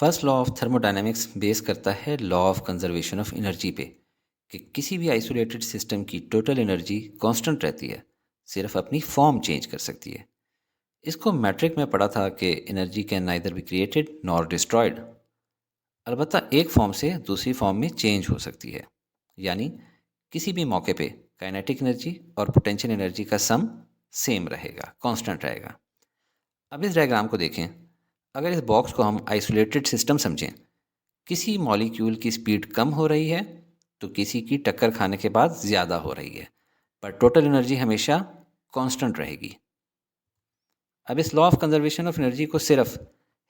First law of thermodynamics base करता है law of conservation of energy पे कि किसी भी आइसोलेटेड सिस्टम की टोटल एनर्जी कांस्टेंट रहती है, सिर्फ अपनी फॉर्म चेंज कर सकती है। इसको मैट्रिक में पढ़ा था कि energy can neither be created nor destroyed. अलबत्ता एक फॉर्म से दूसरी फॉर्म में चेंज हो सकती है, यानी किसी भी मौके पे काइनेटिक एनर्जी और पोटेंशियल एनर्जी का सम सेम रहेगा, कांस्टेंट रहेगा। अब इस डायग्राम को देखें। अगर इस बॉक्स को हम आइसोलेटेड सिस्टम समझें, किसी मॉलिक्यूल की स्पीड कम हो रही है तो किसी की टक्कर खाने के बाद ज़्यादा हो रही है, पर टोटल एनर्जी हमेशा कांस्टेंट रहेगी। अब इस law of conservation of energy को सिर्फ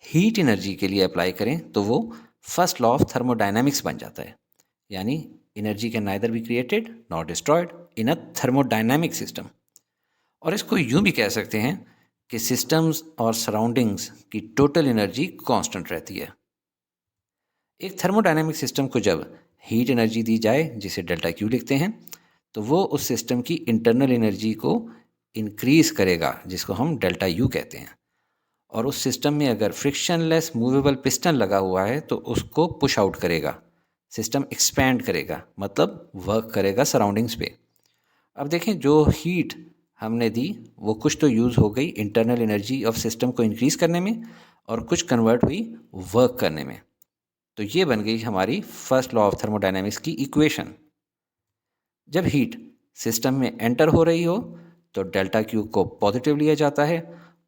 हीट एनर्जी के लिए अप्लाई करें तो वो फर्स्ट लॉ ऑफ थर्मोडायनामिक्स बन जाता है, यानी energy can neither be created not destroyed in a thermodynamic system. और इसको यूं भी कह सकते हैं कि सिस्टम्स और सराउंडिंग्स की टोटल एनर्जी कांस्टेंट रहती है। एक थर्मोडायनेमिक सिस्टम को जब हीट एनर्जी दी जाए, जिसे डेल्टा क्यू लिखते हैं, तो वो उस सिस्टम की इंटरनल एनर्जी को इंक्रीज करेगा, जिसको हम डेल्टा यू कहते हैं। और उस सिस्टम में अगर फ्रिक्शनलेस मूवेबल पिस्टन लगा हुआ है तो उसको पुश आउट करेगा, सिस्टम एक्सपैंड करेगा, मतलब वर्क करेगा सराउंडिंग्स पे। अब देखें, जो हीट हमने दी वो कुछ तो यूज़ हो गई इंटरनल एनर्जी ऑफ सिस्टम को इंक्रीज़ करने में, और कुछ कन्वर्ट हुई वर्क करने में। तो ये बन गई हमारी फर्स्ट लॉ ऑफ थर्मोडायनेमिक्स की इक्वेशन। जब हीट सिस्टम में एंटर हो रही हो तो डेल्टा क्यू को पॉजिटिव लिया जाता है,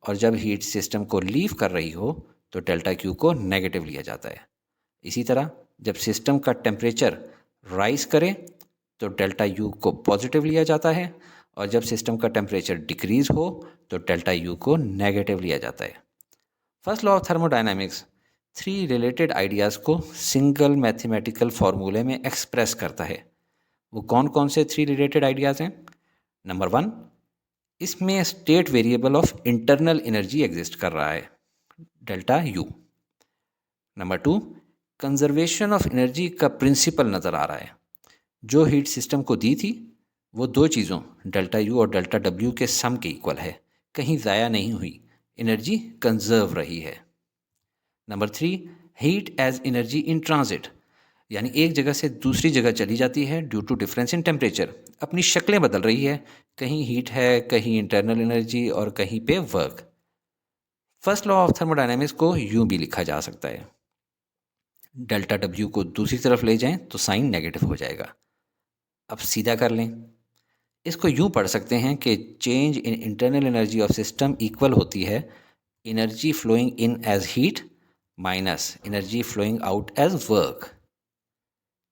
और जब हीट सिस्टम को लीव कर रही हो तो डेल्टा क्यू को नेगेटिव लिया जाता है। इसी तरह जब सिस्टम का टेम्परेचर राइज करे तो डेल्टा यू को पॉजिटिव लिया जाता है, और जब सिस्टम का टेम्परेचर डिक्रीज हो तो डेल्टा यू को नेगेटिव लिया जाता है। First law of thermodynamics three related ideas को सिंगल मैथमेटिकल फार्मूले में एक्सप्रेस करता है। वो कौन कौन से थ्री रिलेटेड आइडियाज़ हैं? नंबर वन, इसमें state variable of internal energy exist कर रहा है, delta U. Number two, conservation of energy का प्रिंसिपल नज़र आ रहा है। जो हीट सिस्टम को दी थी वो दो चीज़ों डेल्टा यू और डेल्टा डब्ल्यू के सम के इक्वल है, कहीं ज़ाया नहीं हुई, एनर्जी कंजर्व रही है। Number three, heat as energy in transit, यानी एक जगह से दूसरी जगह चली जाती है due to difference in temperature, अपनी शक्लें बदल रही है, कहीं हीट है, कहीं इंटरनल एनर्जी और कहीं पे work. First law of thermodynamics को यूं भी लिखा जा सकता है, डेल्टा डब्ल्यू को दूसरी तरफ ले जाएं तो साइन नेगेटिव हो जाएगा। अब सीधा कर लें, इसको यूं पढ़ सकते हैं कि change in internal energy of system equal होती है energy flowing in as heat minus energy flowing out as work.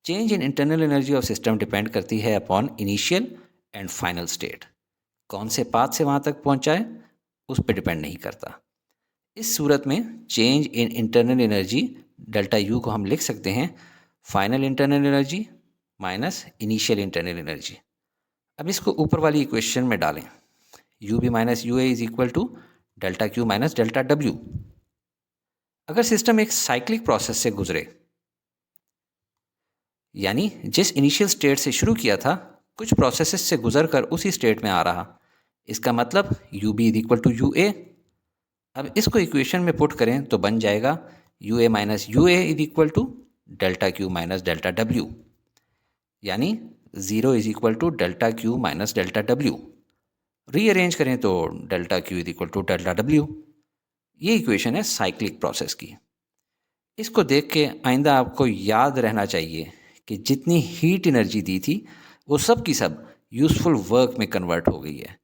Change in internal energy of system depend करती है upon initial and final state. कौन से पाथ से वहाँ तक पहुँचाए उस पर डिपेंड नहीं करता। इस सूरत में change in internal energy delta U को हम लिख सकते हैं final internal energy minus initial internal energy. अब इसको ऊपर वाली इक्वेशन में डालें, U B minus U A is equal to delta Q minus delta W. अगर सिस्टम एक साइक्लिक प्रोसेस से गुजरे, यानी जिस इनिशियल स्टेट से शुरू किया था कुछ प्रोसेसेस से गुजर कर उसी स्टेट में आ रहा, इसका मतलब U B is equal to U A. अब इसको इक्वेशन में पुट करें तो बन जाएगा U A minus U A is equal to delta Q minus delta W, यानी zero is equal to delta Q minus delta W. Rearrange करें तो delta Q is equal to delta W. ये equation है cyclic process की। इसको देख के आइंदा आपको याद रहना चाहिए कि जितनी हीट एनर्जी दी थी वो सब की सब यूज़फुल वर्क में कन्वर्ट हो गई है,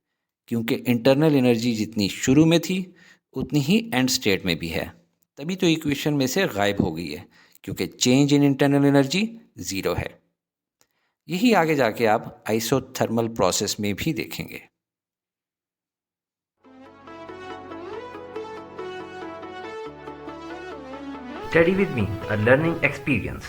क्योंकि इंटरनल एनर्जी जितनी शुरू में थी उतनी ही एंड स्टेट में भी है। तभी तो इक्वेशन में से गायब हो गई है, क्योंकि change in internal energy zero है। यही आगे जाके आप आइसोथर्मल प्रोसेस में भी देखेंगे। Study with me, a learning experience.